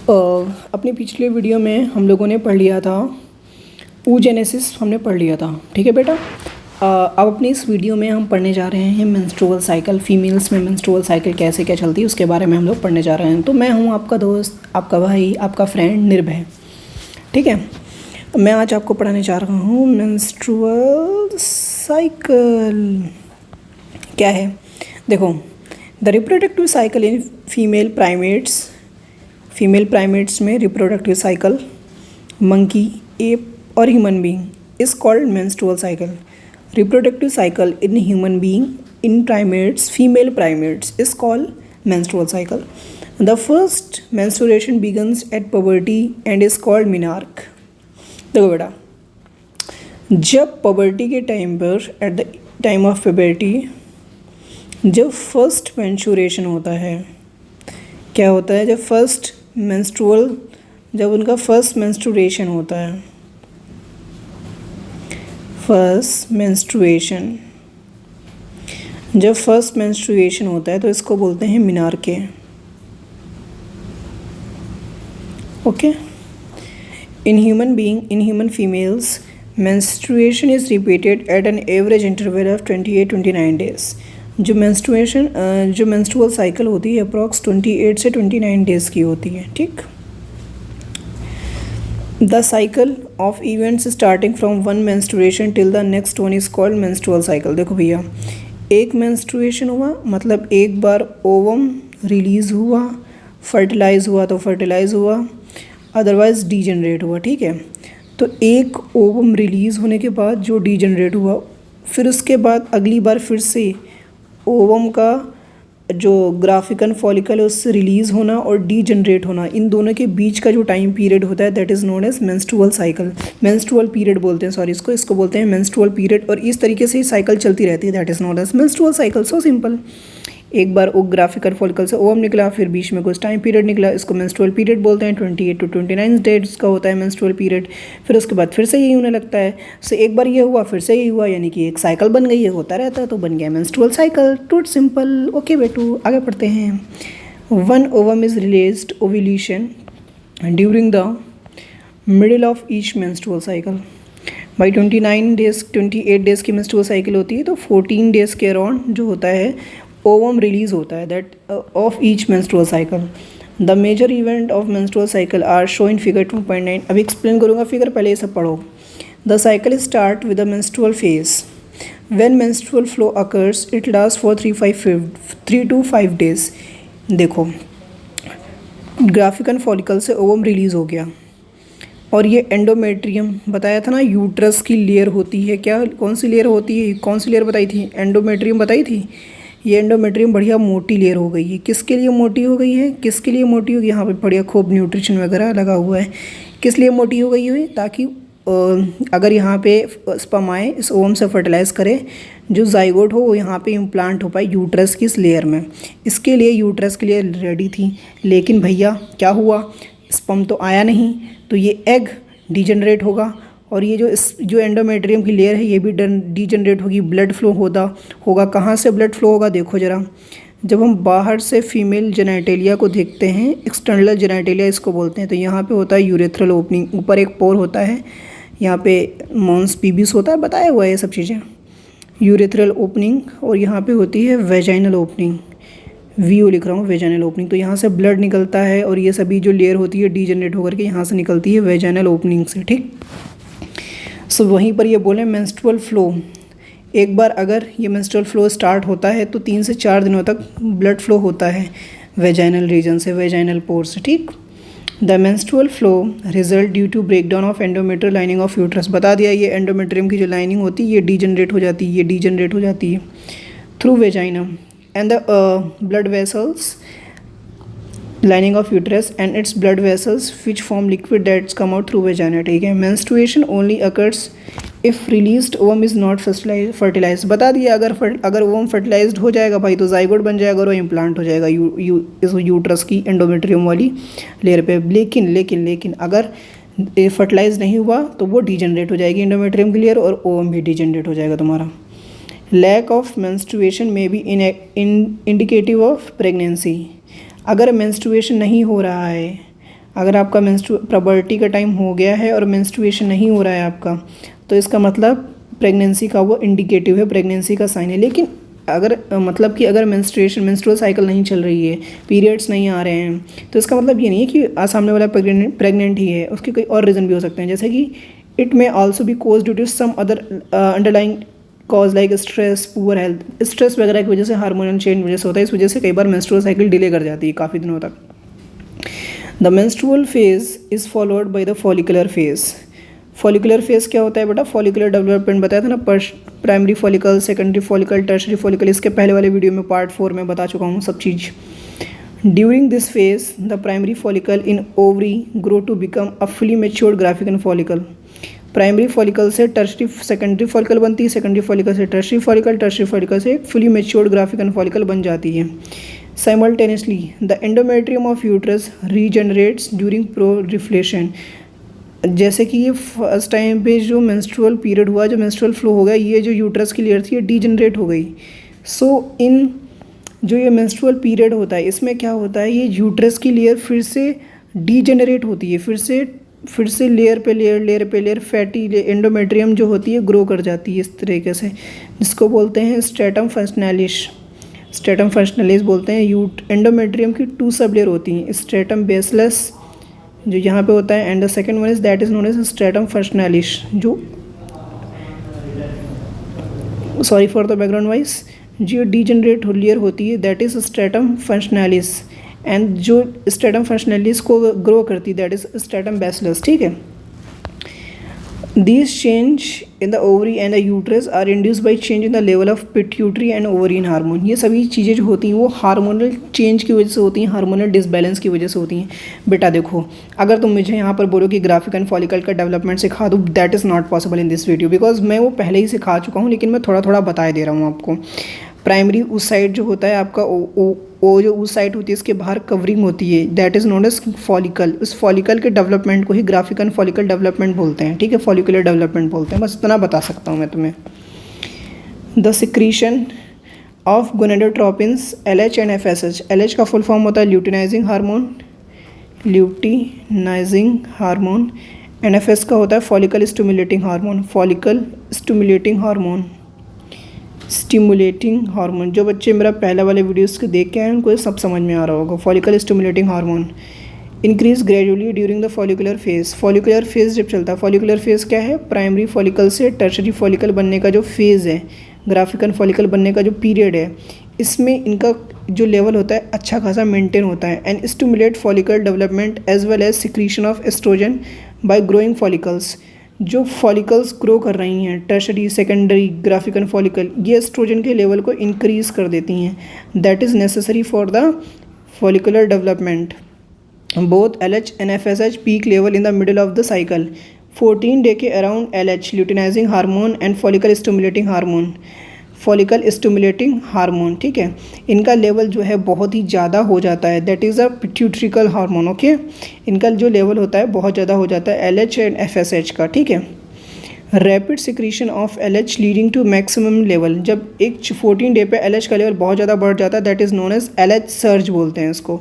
अपनी पिछले वीडियो में हम लोगों ने पढ़ लिया था oogenesis हमने पढ़ लिया था, ठीक है बेटा। अब अपनी इस वीडियो में हम पढ़ने जा रहे हैं मेंस्ट्रुअल साइकिल, फीमेल्स में मेंस्ट्रुअल साइकिल कैसे क्या चलती है उसके बारे में हम लोग पढ़ने जा रहे हैं। तो मैं हूँ आपका दोस्त, आपका भाई, आपका फ्रेंड निर्भय, ठीक है। मैं आज आपको पढ़ाने जा रहा हूँ मेंस्ट्रुअल साइकिल क्या है। देखो, the reproductive cycle in female primates में रिप्रोडक्टिव साइकिल मंकी, एप और human being is called menstrual cycle. Reproductive cycle in human being in primates, female primates is called menstrual cycle. The first menstruation begins at puberty and is called menarche. देखो बेटा, जब puberty के time पर, at the time of puberty, जब first menstruation होता है, क्या होता है? जब उनका फर्स्ट menstruation होता है, जब फर्स्ट menstruation होता है तो इसको बोलते हैं menarche. Okay. In human females menstruation is repeated at an average interval of 28-29 days। जो menstrual cycle होती है अप्रॉक्स 28 से 29 डेज़ की होती है, ठीक। The cycle of events starting from one menstruation till the next one is called menstrual cycle। देखो भैया, एक menstruation हुआ मतलब एक बार ओवम रिलीज़ हुआ, फर्टिलाइज़ हुआ तो फर्टिलाइज़ हुआ, अदरवाइज़ डीजनरेट हुआ, ठीक है। तो एक ओवम रिलीज़ होने के बाद जो डीजनरेट हुआ, फिर उसके बाद अगली बार फिर से ओवम का जो ग्राफिकन फॉलिकल है उससे रिलीज़ होना और डीजनरेट होना, इन दोनों के बीच का जो टाइम पीरियड होता है that is known as menstrual cycle. Menstrual period बोलते हैं, सॉरी, इसको बोलते हैं मेंस्ट्रुअल पीरियड। और इस तरीके से साइकिल चलती रहती है, that is known as menstrual cycle. So simple, एक बार वो ग्राफिकल फॉलिकल से ओवम निकला, फिर बीच में कुछ टाइम पीरियड निकला, इसको मेंस्ट्रुअल पीरियड बोलते हैं। 28 to 29 डेज का होता है मेंस्ट्रुअल पीरियड। फिर उसके बाद फिर से यही होने लगता है। सो एक बार ये हुआ, फिर से यही हुआ, यानी कि एक साइकिल बन गई है, होता रहता है, तो बन गया menstrual cycle. Too simple. Okay बेटू, आगे पढ़ते हैं। One ovum is released ovulation during the middle of each menstrual cycle. By 28 days की मेंस्ट्रुअल साइकिल होती है, तो 14 डेज़ के अराउंड जो होता है ओवम रिलीज होता है, that of each menstrual cycle. The major event of menstrual cycle are show in figure 2.9। अभी एक्सप्लेन करूँगा फिगर, पहले ये सब पढ़ो। The cycle start with the menstrual phase. When menstrual flow occurs it last for 3 to 5 days. देखो, Graafian follicle से ovum release हो गया और ये एंडोमेट्रियम बताया था ना, यूट्रस की लेयर होती है। क्या, कौन सी लेयर होती है? कौन सी लेयर बताई थी? एंडोमेट्रियम बताई थी। ये एंडोमेट्रियम बढ़िया मोटी लेयर हो गई है। किसके लिए मोटी हो गई है? किसके लिए मोटी होगी? यहाँ पे बढ़िया खूब न्यूट्रिशन वगैरह लगा हुआ है। किस लिए मोटी हो गई है? ताकि अगर यहाँ पे स्पर्म आए, इस ओवम से फर्टिलाइज करे, जो जाइगोट हो वो यहाँ पे इम्प्लांट हो पाए यूट्रस की इस लेयर में। इसके लिए यूट्रस के लिए रेडी थी, लेकिन भैया क्या हुआ, स्पर्म तो आया नहीं, तो ये एग डिजनरेट होगा और ये जो एंडोमेट्रियम की लेयर है ये भी डीजनरेट होगी। ब्लड फ्लो होगा। कहाँ से ब्लड फ्लो होगा? देखो ज़रा, जब हम बाहर से फीमेल जेनेटेलिया को देखते हैं, एक्सटर्नल जेनेटेलिया इसको बोलते हैं, तो यहाँ पे होता है यूरेथ्रल ओपनिंग, ऊपर एक पोर होता है, यहाँ पे मॉन्स पीबिस होता है, बताया हुआ है ये सब चीज़ें, यूरेथ्रल ओपनिंग। और यहाँ पे होती है वेजाइनल ओपनिंग, वीओ लिख रहा हूँ, वेजाइनल ओपनिंग। तो यहाँ से ब्लड निकलता है और ये सभी जो लेयर होती है डीजनरेट होकर के यहाँ से निकलती है वेजाइनल ओपनिंग से, ठीक। सो वहीं पर ये बोले मेंस्ट्रुअल फ्लो, एक बार अगर ये मेंस्ट्रुअल फ्लो स्टार्ट होता है तो 3 से 4 दिनों तक ब्लड फ्लो होता है वेजाइनल रीजन से, वेजाइनल पोर से, ठीक। The menstrual flow result due to breakdown of endometrial lining of uterus. बता दिया, ये एंडोमेट्रियम की जो लाइनिंग होती है ये डीजनरेट हो जाती है through vaginum and the blood vessels lining of uterus and its blood vessels which form liquid that come out through vagina, ठीक है। menstruation only occurs if released ovum is not fertilized। बता दिया, अगर ovum fertilised हो जाएगा भाई तो zygote बन जाएगा और वो इम्प्लांट हो जाएगा इस यूट्रस की एंडोमेट्रियम वाली लेयर पे। लेकिन अगर फर्टिलाइज नहीं हुआ तो वो डीजनरेट हो जाएगी एंडोमेट्रियम की लेयर और ओवम भी डीजनरेट हो जाएगा तुम्हारा। लैक ऑफ मेंस्ट्रुएशन में बी इंडिकेटिव ऑफ प्रेगनेंसी। अगर मेंस्ट्रुएशन नहीं हो रहा है अगर आपका प्रबर्टी का टाइम हो गया है और मेंस्ट्रुएशन नहीं हो रहा है आपका, तो इसका मतलब प्रेगनेंसी का वो इंडिकेटिव है, प्रेगनेंसी का साइन है। लेकिन अगर मतलब कि अगर मेंस्ट्रुअल साइकिल नहीं चल रही है, पीरियड्स नहीं आ रहे हैं, तो इसका मतलब ये नहीं है कि सामने वाला प्रेग्नेंट ही है। उसके कई और रीज़न भी हो सकते हैं, जैसे कि it may also be cause due to some other underlying cause like stress, poor health. Stress वगैरह की वजह से, हार्मोनल चेंज वजह से होता है। इस वजह से कई बार मेंस्ट्रुअल साइकिल डिले कर जाती है काफ़ी दिनों तक। The menstrual phase is followed by the follicular phase. Follicular phase क्या होता है बेटा? फॉलिकुलर डेवलपमेंट बताया था ना, primary follicle, secondary follicle, tertiary follicle. इसके पहले वाले वीडियो में पार्ट 4 में बता चुका हूँ सब चीज़। During this phase the primary follicle in ovary grow to become a fully matured Graafian follicle. Primary follicle से टर्शरी सेकेंडरी फॉलिकल बनती है, सेकेंडरी फॉलिकल से टर्शरी फॉलिकल, टर्शरी फॉलिकल से एक फुली मेच्योर्ड ग्राफिकन फॉलिकल बन जाती है। Simultaneously the endometrium of uterus regenerates during proliferation. जैसे कि ये फर्स्ट टाइम पे जो मेंस्ट्रुअल पीरियड हुआ, जो मेंस्ट्रुअल फ्लो हो गया, ये जो यूट्रस की लेयर थी ये डीजनरेट हो गई। सो इन जो ये मेंस्ट्रुअल पीरियड होता है, इसमें क्या होता है, ये यूट्रस की लेयर फिर से डीजनरेट होती है, फिर से लेयर पे लेयर फैटी एंडोमेट्रियम जो होती है ग्रो कर जाती है इस तरीके से, जिसको बोलते हैं स्ट्रेटम फंक्शनलिस। स्ट्रेटम फंक्शनलिस बोलते हैं। एंडोमेट्रियम की 2 सब लेयर होती हैं, स्ट्रेटम बेसलेस जो यहाँ पे होता है, and the second one is that is known as stratum functionalis, जो sorry for the background voice, जो डीजनरेट लेयर होती है that is stratum functionalis, and जो स्ट्रेटम फंक्शनलिस को ग्रो करती है दैट इज स्ट्रेटम बेसलेस। ठीक है। These change in the ovary and the uterus are induced by change in the level of pituitary and ovarian hormone। ये सभी चीज़ें जो होती हैं वो हार्मोनल चेंज की वजह से होती हैं, हार्मोनल डिसबैलेंस की वजह से होती हैं। बेटा देखो, अगर तुम मुझे यहाँ पर बोलो कि ग्राफिकन फॉलिकल का डेवलपमेंट सिखा दूँ, that is not possible in this video, because मैं वो पहले ही सिखा चुका हूँ, लेकिन मैं थोड़ा थोड़ा बता दे रहा हूँ आपको। प्राइमरी उस साइड जो होता है आपका, वो जो उस साइड होती है इसके बाहर कवरिंग होती है, that is known as follicle. उस फॉलिकल के डेवलपमेंट को ही ग्राफिकन फॉलिकल डेवलपमेंट बोलते हैं। ठीक है, फॉलिकुलर डेवलपमेंट बोलते हैं। बस इतना बता सकता हूँ मैं तुम्हें। The secretion of gonadotropins LH and FSH। LH का फुल फॉर्म होता है luteinising hormone, luteinising hormone, and FS का होता है follicle stimulating hormone, follicle stimulating hormone, stimulating hormone. जो बच्चे मेरा पहले वाले वीडियोस के देख के आए उनको सब समझ में आ रहा होगा। Follicle stimulating hormone increase gradually during the follicular phase. Follicular phase जब चलता है, फॉलिकुलर फेज क्या है? प्राइमरी फॉलिकल से टर्शरी फॉलिकल बनने का जो फेज़ है, ग्राफिकन फॉलिकल बनने का जो पीरियड है, इसमें इनका जो लेवल होता है अच्छा खासा मेंटेन होता है, and stimulate follicle development as well as secretion of estrogen by growing follicles. जो फॉलिकल्स ग्रो कर रही हैं, टर्शरी, सेकेंडरी, ग्राफिकन फॉलिकल, ये एस्ट्रोजन के लेवल को इंक्रीज कर देती हैं, that is necessary for the follicular development. Both LH and FSH peak level in the middle of the cycle 14 day के around. LH luteinising hormone and follicle stimulating hormone, follicle stimulating hormone, ठीक है, इनका level जो है बहुत ही ज़्यादा हो जाता है, that is a pituitary hormone. Okay, इनका जो लेवल होता है बहुत ज़्यादा हो जाता है LH एंड FSH का। ठीक है। Rapid secretion of LH leading to maximum level. जब एक 14 डे पे LH का लेवल बहुत ज़्यादा बढ़ जाता है, that is known as LH surge बोलते हैं इसको।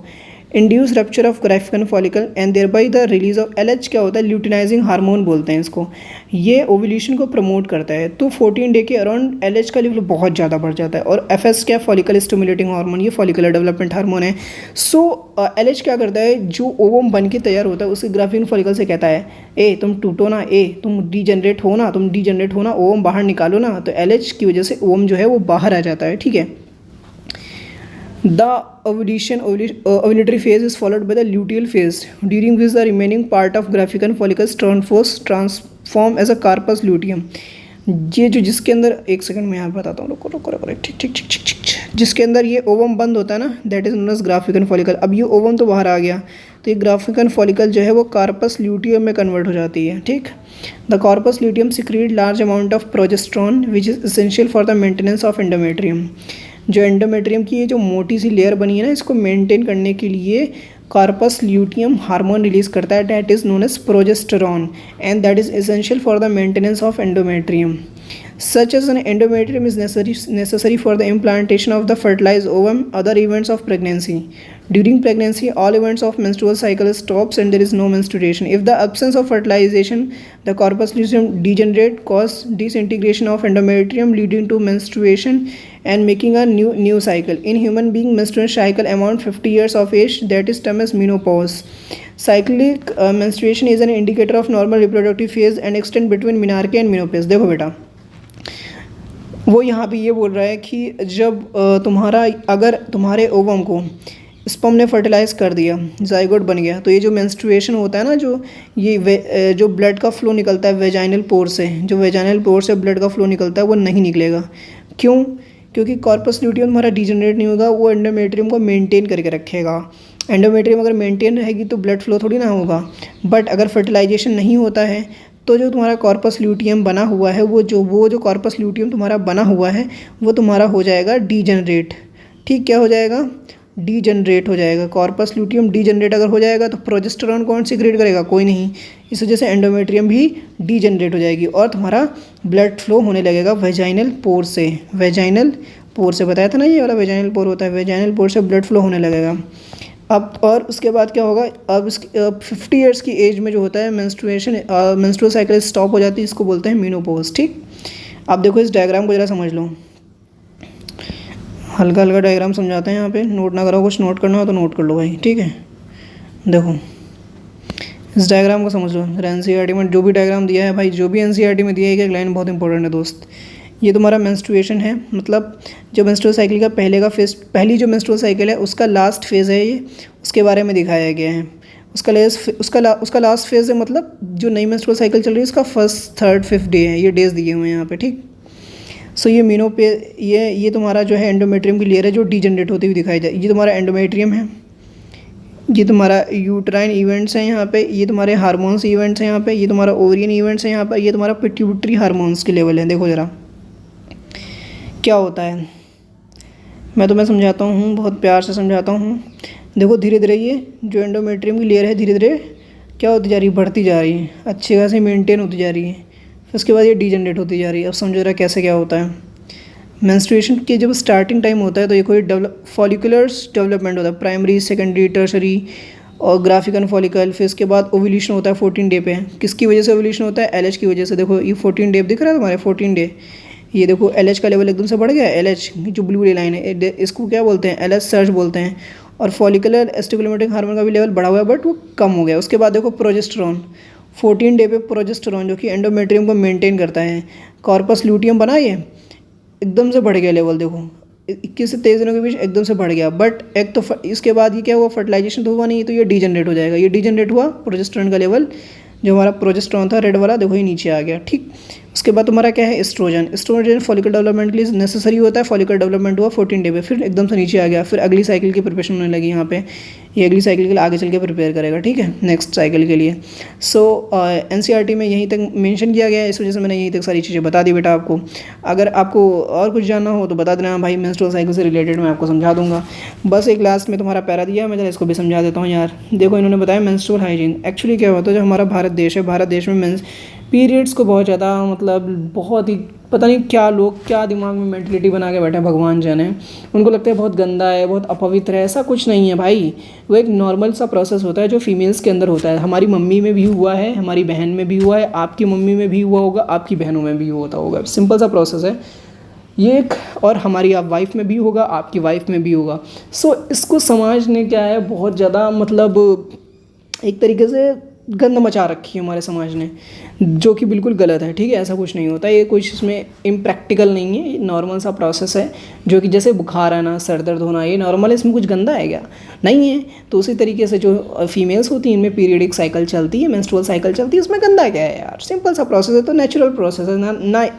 Induce rupture of Graafian follicle and thereby the release of LH क्या होता है? ल्यूटिनाइजिंग हार्मोन बोलते हैं इसको। ये ओव्यूलेशन को प्रमोट करता है। तो 14 डे के अराउंड LH का लेवल बहुत ज़्यादा बढ़ जाता है। और FS क्या? फॉलिकल स्टिमुलेटिंग हार्मोन, ये फॉलिकुलर डेवलपमेंट हार्मोन है। सो LH क्या करता है? जो ओवम बन के तैयार होता है उसे ग्राफिकन फॉलिकल से कहता है, ए तुम टूटो ना, ए तुम डीजनरेट हो ना, ओवम बाहर निकालो ना। तो LH की वजह से ओवम जो है वो बाहर आ जाता है। ठीक है। The ovulatory phase is followed by the luteal phase, during which the remaining part of Graphican follicles transform as a carpus luteum। ये जो जिसके अंदर, एक सेकंड में यहाँ बताता हूँ, रुको, ठीक, जिसके अंदर ये ओवम बंद होता है ना, that is known as Graafian follicle. अब ये ओवम तो बाहर आ गया, तो ये ग्राफिकन फॉलिकल जो है वो कार्पस ल्यूटियम में कन्वर्ट हो जाती है। ठीक। The corpus luteum secrete large amount of progesterone which is essential for the maintenance of endometrium. जो एंडोमेट्रियम की ये जो मोटी सी लेयर बनी है ना, इसको मेंटेन करने के लिए कार्पस ल्यूटियम हार्मोन रिलीज करता है, that is known as progesterone, and that is essential for the maintenance of endometrium. Such as an endometrium is necessary for the implantation of the fertilized ovum, other events of pregnancy. During pregnancy, all events of menstrual cycle stops and there is no menstruation. If the absence of fertilization, the corpus luteum degenerate, cause disintegration of endometrium leading to menstruation and making a new cycle. In human being, menstrual cycle amount 50 years of age, that is termed as menopause. Cyclic menstruation is an indicator of normal reproductive phase and extend between menarche and menopause. देखो बेटा, वो यहाँ पे ये बोल रहा है कि जब तुम्हारा अगर तुम्हारे ओवम को स्पर्म ने फर्टिलाइज़ कर दिया, जाइगोट बन गया, तो ये जो मेंस्ट्रुएशन होता है ना, जो ब्लड का फ्लो निकलता है वेजाइनल पोर से, जो वेजाइनल पोर से ब्लड का फ्लो निकलता है वो नहीं निकलेगा। क्यों? क्योंकि कॉर्पस ल्यूटियम हमारा डिजनरेट नहीं होगा, वो एंडोमेट्रियम को मेंटेन करके रखेगा। एंडोमेट्रियम अगर मेंटेन रहेगी तो ब्लड फ्लो थोड़ी ना होगा। बट अगर फर्टिलाइजेशन नहीं होता है तो जो तुम्हारा कॉर्पस ल्यूटियम बना हुआ है, वो जो कॉर्पस ल्यूटियम तुम्हारा बना हुआ है वो तुम्हारा हो जाएगा डीजनरेट। ठीक, क्या हो जाएगा? डीजनरेट हो जाएगा। कॉर्पस ल्यूटियम डीजनरेट अगर हो जाएगा तो प्रोजेस्टेरॉन कौन सीक्रेट करेगा? कोई नहीं। इस वजह से एंडोमेट्रियम भी डीजनरेट हो जाएगी और तुम्हारा ब्लड फ्लो होने लगेगा वेजाइनल पोर से। वेजाइनल पोर से बताया था ना, ये वाला वेजाइनल पोर होता है, वेजाइनल पोर से ब्लड फ्लो होने लगेगा। अब और उसके बाद क्या होगा? अब 50 ईयर्स की एज में जो होता है मेंस्ट्रुअल साइकिल स्टॉप हो जाती है, इसको बोलते हैं मेनोपॉज। ठीक, अब देखो इस डायग्राम को ज़रा समझ लो, हल्का हल्का डायग्राम समझाते हैं यहाँ पे। नोट ना करो, कुछ नोट करना हो तो नोट कर लो भाई, ठीक है। देखो इस डायग्राम को समझ लो, एनसीईआरटी में जो भी डायग्राम दिया है भाई, जो भी एनसीईआरटी में दिया है, एक लाइन बहुत इंपॉर्टेंट है दोस्त। ये तुम्हारा मेंस्ट्रुएशन है, मतलब जो मेंस्ट्रुअल साइकिल का पहली जो मेंस्ट्रुअल साइकिल है उसका लास्ट फेज़ है ये, उसके बारे में दिखाया गया है। उसका लास्ट फेज़ है, मतलब जो नई मेंस्ट्रुअल साइकिल चल रही है उसका फर्स्ट, थर्ड, फिफ्थ डे है, ये डेज दिए हुए हैं यहाँ पे। ठीक, सो ये तुम्हारा जो है एंडोमेट्रियम की लेयर है जो डीजनरेट होती हुई दिखाई जाए। ये तुम्हारा एंडोमेट्रियम है, ये तुम्हारा यूट्राइन इवेंट्स हैं यहाँ पे, ये तुम्हारे हार्मोन्स इवेंट्स हैं यहाँ पे, ये तुम्हारा ओवरियन इवेंट्स हैं यहाँ पे, ये तुम्हारा पिट्यूटरी हार्मोन्स के लेवल है। देखो ज़रा क्या होता है, मैं तुम्हें समझाता हूँ, बहुत प्यार से समझाता हूँ। देखो धीरे धीरे ये जो एंडोमेट्रियम की लेयर है धीरे धीरे क्या होती जा रही है? बढ़ती जा रही है, अच्छी खासी मेंटेन होती जा रही है। फिर उसके बाद ये डीजनरेट होती जा रही है। अब समझो रहा कैसे क्या होता है। मेंस्ट्रुएशन के जब स्टार्टिंग टाइम होता है तो ये कोई फॉलिकुलर्स डेवलपमेंट होता है, प्राइमरी, सेकेंडरी, टर्शरी और ग्राफिकन फॉलिकल। फिर इसके बाद ओव्यूलेशन होता है 14 डे पे। किसकी वजह से ओव्यूलेशन होता है? एलएच की वजह से। देखो ये 14 डे दिख रहा है तुम्हारे, 14 डे। ये देखो एलएच का लेवल एकदम से बढ़ गया। एलएच जो ब्लू लाइन है इसको क्या बोलते हैं? एलएच सर्ज बोलते हैं। और फॉलिकुलर स्टिमुलेटिंग हार्मोन का भी लेवल बढ़ा हुआ है बट वो कम हो गया। उसके बाद देखो प्रोजेस्टेरॉन, 14 डे पे प्रोजेस्टेरॉन जो कि एंडोमेट्रियम को मेंटेन करता है। कॉर्पस ल्यूटियम बना, ये एकदम से बढ़ गया लेवल। देखो 21 से 23 दिनों के बीच एकदम से बढ़ गया। बट एक तो इसके बाद ये क्या हुआ? फर्टिलाइजेशन तो हुआ नहीं, तो ये डीजनरेट हो जाएगा। ये डीजनरेट हुआ, प्रोजेस्टेरॉन का लेवल जो हमारा प्रोजेस्टेरॉन था रेड वाला, देखो ये नीचे आ गया। ठीक, उसके बाद तुम्हारा क्या है? एस्ट्रोजन फॉलिकल डेवलपमेंट के लिए नेसेसरी होता है। फॉलिकल डेवलपमेंट हुआ 14 डे पे, फिर एकदम से नीचे आ गया। फिर अगली साइकिल की प्रिपरेशन होने लगी यहाँ पे। ये अगली साइकिल के लिए आगे चल के प्रिपेयर करेगा, ठीक है, नेक्स्ट साइकिल के लिए। सो एनसीईआरटी में यहीं तक मेंशन किया गया है, इस वजह से मैंने यहीं तक सारी चीज़ें बता दी बेटा आपको। अगर आपको और कुछ जानना हो तो बता देना भाई, मेंस्ट्रुअल साइकिल से रिलेटेड मैं आपको समझा दूंगा। बस एक लास्ट में तुम्हारा पैरा दिया है, मैं जरा इसको भी समझा देता हूँ यार। देखो इन्होंने बताया मेंस्ट्रुअल हाइजीन। एक्चुअली क्या होता है, जो हमारा भारत देश है, भारत देश में पीरियड्स को बहुत ज़्यादा, मतलब बहुत ही पता नहीं क्या लोग क्या दिमाग में मेंटलिटी बना के बैठे हैं, भगवान जाने। उनको लगता है बहुत गंदा है, बहुत अपवित्र है। ऐसा कुछ नहीं है भाई, वो एक नॉर्मल सा प्रोसेस होता है जो फीमेल्स के अंदर होता है। हमारी मम्मी में भी हुआ है, हमारी बहन में भी हुआ है, आपकी मम्मी में भी हुआ होगा, आपकी बहनों में भी होता होगा। सिंपल सा प्रोसेस है ये एक, और हमारी आप वाइफ में भी होगा, आपकी वाइफ में भी होगा। सो इसको समाज ने क्या है बहुत ज़्यादा, मतलब एक तरीके से गंद मचा रखी है हमारे समाज ने, जो कि बिल्कुल गलत है। ठीक है, ऐसा कुछ नहीं होता, ये कुछ इसमें इम्प्रैक्टिकल नहीं है, ये नॉर्मल सा प्रोसेस है। जो कि जैसे बुखार आना, सर दर्द होना, ये नॉर्मल है, इसमें कुछ गंदा है क्या? नहीं है। तो उसी तरीके से जो फीमेल्स होती हैं इनमें पीरियडिक साइकिल चलती है, मेंस्ट्रुअल साइकिल चलती है, उसमें गंदा क्या है यार? सिंपल सा प्रोसेस है, तो नेचुरल प्रोसेस है ना।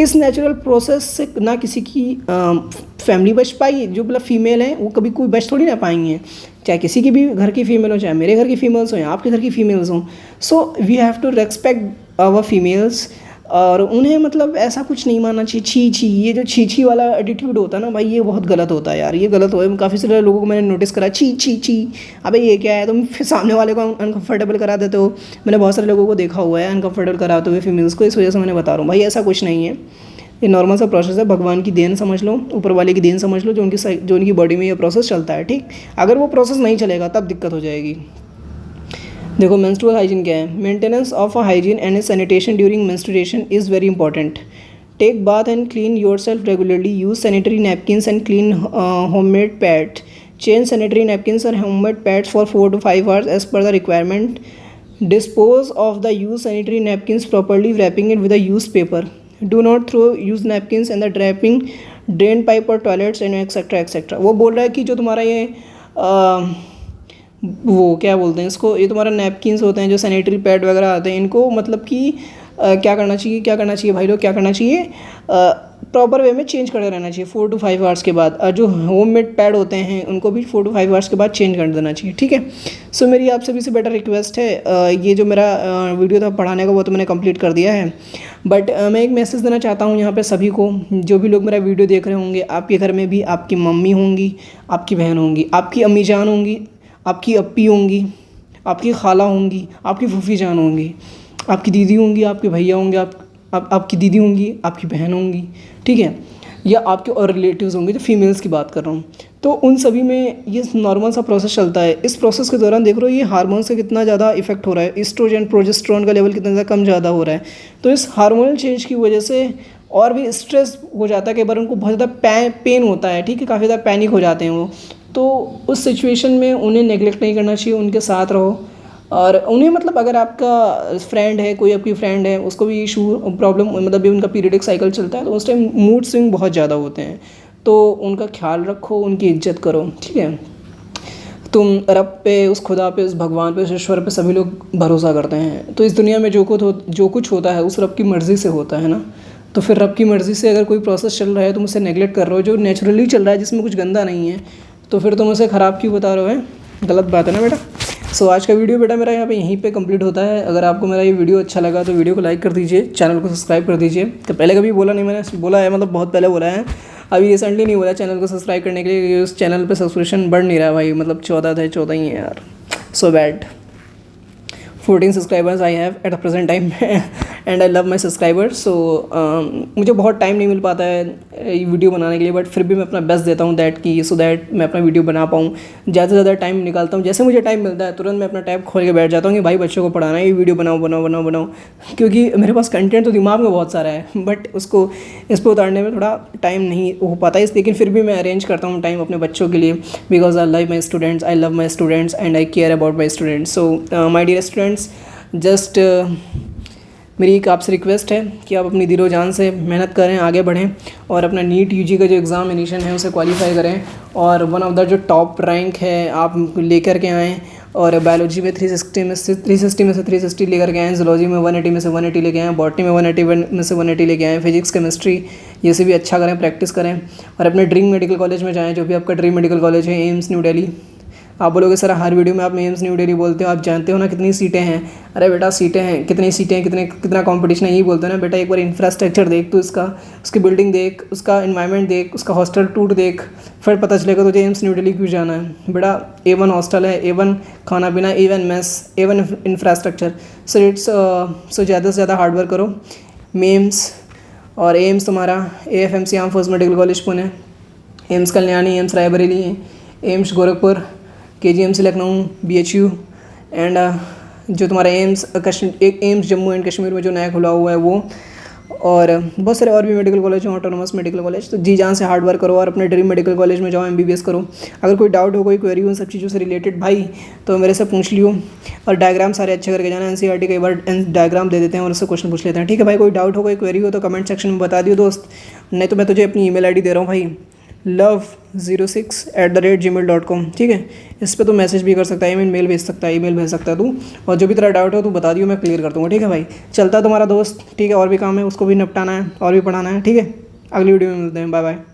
इस नेचुरल प्रोसेस से ना किसी की फैमिली बच पाई, जो मतलब फीमेल हैं वो कभी कोई बच थोड़ी ना पाएंगे, चाहे किसी की भी घर की फीमेल हो, चाहे मेरे घर की फीमेल्स हो या आपके घर की फीमेल्स हों। So we have to respect our females, और उन्हें मतलब ऐसा कुछ नहीं मानना चाहिए। छी छी, ये जो छी छी वाला एटीट्यूड होता है ना भाई, ये बहुत गलत होता है यार, ये गलत हो है। काफ़ी सारे लोगों को मैंने नोटिस करा, छी छी छी, अबे ये क्या है? तुम फिर सामने वाले को अनकंफर्टेबल करा देते हो। मैंने बहुत सारे लोगों को देखा हुआ है अनकंफर्टेबल कराते हुए फीमेल्स को, इस वजह से मैंने बता रहा हूँ भाई, ऐसा कुछ नहीं है। ये नॉर्मल सा प्रोसेस है, भगवान की देन समझ लो, ऊपर वाले की देन समझ लो, जो उनकी बॉडी में ये प्रोसेस चलता है, ठीक। अगर वो प्रोसेस नहीं चलेगा तब दिक्कत हो जाएगी। देखो मेंस्ट्रुअल हाइजीन क्या है, maintenance of a hygiene and sanitation during menstruation is very important. Take bath and clean yourself regularly, use sanitary napkins and clean homemade pad, change sanitary napkins and homemade pads for 4 to 5 hours as per the requirement, dispose of the used sanitary napkins properly, wrapping it with a used paper, do not throw used napkins in the drain pipe or toilets and etc etc। वो बोल रहा है कि जो तुम्हारा ये वो क्या बोलते हैं इसको, ये तुम्हारा नैपकिन्स होते हैं जो सैनिटरी पैड वगैरह आते हैं, इनको मतलब कि क्या करना चाहिए भाई लोग, क्या करना चाहिए, प्रॉपर वे में चेंज करते रहना चाहिए 4 to 5 hours के बाद। और जो होममेड पैड होते हैं उनको भी 4 to 5 hours के बाद चेंज कर देना चाहिए, ठीक है। सो मेरी आप सभी से बेटर रिक्वेस्ट है, ये जो मेरा वीडियो था पढ़ाने का वो तो मैंने कंप्लीट कर दिया है, बट मैं एक मैसेज देना चाहता हूँ यहाँ पे सभी को, जो भी लोग मेरा वीडियो देख रहे होंगे, आपके घर में भी आपकी मम्मी होंगी, आपकी बहन होंगी, आपकी अम्मी जान होंगी, आपकी अप्पी होंगी, आपकी खाला होंगी, आपकी फूफी जान होंगी, आपकी दीदी होंगी, आपके भैया होंगे, आपकी दीदी होंगी, आपकी बहन होंगी, ठीक है, या आपके और रिलेटिव्स होंगे, जो फीमेल्स की बात कर रहा हूँ। तो उन सभी में ये नॉर्मल सा प्रोसेस चलता है। इस प्रोसेस के दौरान देख रहे हो ये हार्मोन्स का कितना ज़्यादा इफेक्ट हो रहा है, एस्ट्रोजन प्रोजेस्टेरोन का लेवल कितना ज़्यादा कम ज़्यादा हो रहा है। तो इस हार्मोनल चेंज की वजह से और भी स्ट्रेस हो जाता है, कई बार उनको बहुत ज़्यादा पेन होता है, ठीक है, काफ़ी ज़्यादा पैनिक हो जाते हैं वो। तो उस सिचुएशन में उन्हें नेगलेक्ट नहीं करना चाहिए, उनके साथ रहो। और उन्हें मतलब अगर आपका फ्रेंड है, कोई आपकी फ्रेंड है, उसको भी इशू प्रॉब्लम मतलब भी उनका पीरियडिक साइकिल चलता है, तो उस टाइम मूड स्विंग बहुत ज़्यादा होते हैं, तो उनका ख्याल रखो, उनकी इज्जत करो, ठीक है। तुम रब पे, उस खुदा पे, उस भगवान पे, उस ईश्वर पे सभी लोग भरोसा करते हैं। तो इस दुनिया में जो कुछ होता है उस रब की मर्ज़ी से होता है ना। तो फिर रब की मर्ज़ी से अगर कोई प्रोसेस चल रहा है तुम उसे नेगलेक्ट कर रहे हो, जो नेचुरली चल रहा है जिसमें कुछ गंदा नहीं है, तो फिर तुम उसे ख़राब क्यों बता रहे हो? गलत बात है ना बेटा। सो आज का वीडियो बेटा मेरा यहाँ पे यहीं पे कंप्लीट होता है। अगर आपको मेरा ये वीडियो अच्छा लगा तो वीडियो को लाइक कर दीजिए, चैनल को सब्सक्राइब कर दीजिए। तो पहले कभी बोला नहीं, मैंने बोला है, मतलब बहुत पहले बोला है, अभी रिसेंटली नहीं बोला चैनल को सब्सक्राइब करने के लिए। उस चैनल पे सब्सक्रिप्शन बढ़ नहीं रहा भाई, मतलब 14 ही है यार, so bad. 14 subscribers I have at the present time and I love my subscribers. So मुझे बहुत टाइम नहीं मिल पाता है वीडियो बनाने के लिए, बट फिर भी मैं अपना बेस्ट देता हूँ सो दैट मैं अपना वीडियो बना पाऊँ। ज़्यादा से ज़्यादा टाइम निकालता हूँ, जैसे मुझे टाइम मिलता है तुरंत मैं अपना टैब खोल के बैठ जाता हूँ कि भाई बच्चों को पढ़ाना है, ये वीडियो बनाओ, क्योंकि मेरे पास कंटेंट तो दिमाग में बहुत सारा है, बट उसको इस पर उतारने में थोड़ा टाइम नहीं हो पाता है। लेकिन फिर भी मैं अरेंज करता हूँ टाइम अपने बच्चों के लिए, because I love my students and I care about my students. So my dear students, just मेरी एक आपसे रिक्वेस्ट है कि आप अपनी दिलो जान से मेहनत करें, आगे बढ़ें और अपना नीट यूजी का जो एग्ज़ामिनेशन है उसे क्वालिफाई करें, और वन ऑफ द जो टॉप रैंक है आप लेकर के आएँ। और बायोलॉजी में 360 में से 360 लेकर के आएँ, जूलॉजी में 180 में से 180 लेके आएँ, बॉटनी में 180 में से 180 लेके आएँ, फिजिक्स केमिस्ट्री ये से भी अच्छा करें, प्रैक्टिस करें और अपने ड्रीम मेडिकल कॉलेज में जाएँ, जो भी आपका ड्रीम मेडिकल कॉलेज है, एम्स न्यू दिल्ली। आप बोलोगे सर हर वीडियो में आप एम्स न्यू दिल्ली बोलते हो, आप जानते हो ना कितनी सीटें हैं? अरे बेटा सीटें हैं, कितनी सीटें हैं, कितना कंपटीशन है, यही बोलते हो ना बेटा। एक बार इंफ्रास्ट्रक्चर देख तो इसका, उसकी बिल्डिंग देख, उसका इन्वायरमेंट देख, उसका हॉस्टल टूर देख, फिर पता चलेगा तुझे एम्स न्यू दिल्ली क्यों जाना है। बेटा A1 हॉस्टल है, A1 खाना पीना, A1 मेस, A1 इंफ्रास्ट्रक्चर। सो ज़्यादा से ज़्यादा हार्डवर्क करो। मेम्स और एम्स तुम्हारा AFMC arm force medical college Pune, AIIMS Kalyani, AIIMS Raebareli, AIIMS Gorakhpur, KGMC Lucknow, BHU and जो तुम्हारा एम्स जम्मू एंड कश्मीर में जो नया खुला हुआ है वो, और बहुत सारे और भी मेडिकल कॉलेज हैं, ऑटोनोमस मेडिकल कॉलेज। तो जी जान से हार्ड वर्क करो और अपने ड्रीम मेडिकल कॉलेज में जाओ, MBBS करो। अगर कोई डाउट हो, कोई क्वेरी हो उन सब चीज़ों से रिलेटेड भाई, तो मेरे से पूछ लियो। और डायग्राम सारे अच्छे करके जाना, NCERT कई बार डायग्राम दे देते हैं और उससे क्वेश्चन पूछ लेते हैं, ठीक है भाई। कोई डाउट हो, कोई क्वेरी हो तो कमेंट सेक्शन में बता दियो दोस्त, नहीं तो मैं तुझे अपनी email ID दे रहा हूँ भाई, love06@gmail.com, ठीक है। इस पे तो मैसेज भी कर सकता है, ईमेल भेज सकता है तू, और जो भी तेरा डाउट हो तू बता दियो, मैं क्लियर कर दूँगा, ठीक है भाई। चलता है तुम्हारा दोस्त, ठीक है, और भी काम है उसको भी निपटाना है और भी पढ़ाना है, ठीक है। अगली वीडियो में मिलते हैं, बाय बाय।